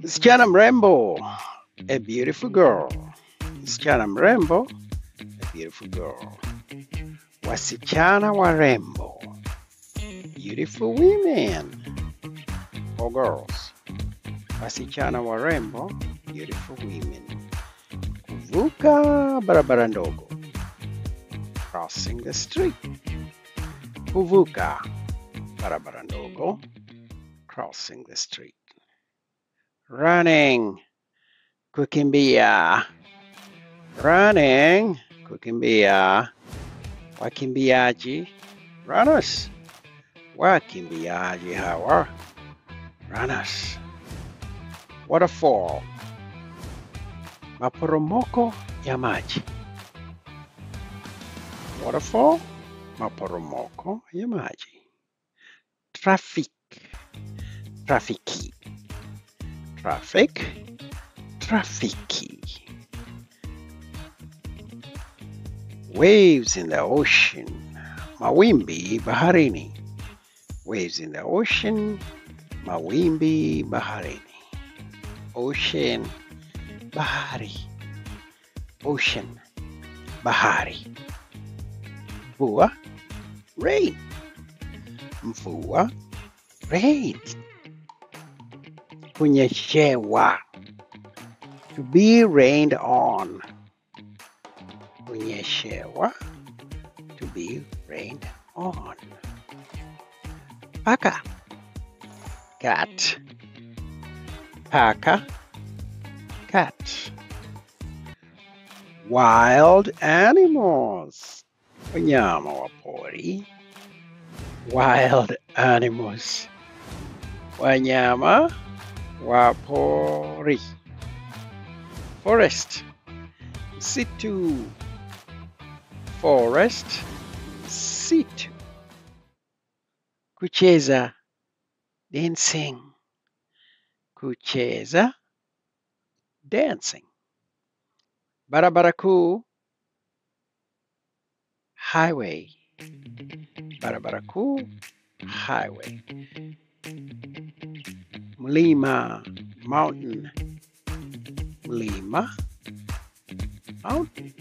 Msichana mrembo, a beautiful girl. Msichana mrembo, a beautiful girl. Wasichana warembo, beautiful women or girls. Wasichana warembo, beautiful women. Kuvuka barabara ndogo, crossing the street. Kuvuka barabara ndogo, crossing the street. Running, kukimbia. Running, kukimbia. Wakimbiaji, runners. Wakimbiaji hawa, runners. Waterfall, maporomoko ya maji. Waterfall, maporomoko ya maji. Traffic, trafiki. Traffic, trafiki. Waves in the ocean, mawimbi baharini. Waves in the ocean, mawimbi baharini. Ocean, bahari. Ocean, bahari. Mvua, rain. Mvua, rain. Kunyeshewa, to be rained on. Kunyeshewa, to be rained on. Paka, cat. Paka, cat. Wild animals, wanyama wa pori. Wild animals, wanyama wa pori. Forest, msitu. Forest, msitu. Kucheza, dancing. Kucheza, dancing. Barabara kuu, highway. Barabara kuu, highway. Mlima, mountain. Mlima, mountain.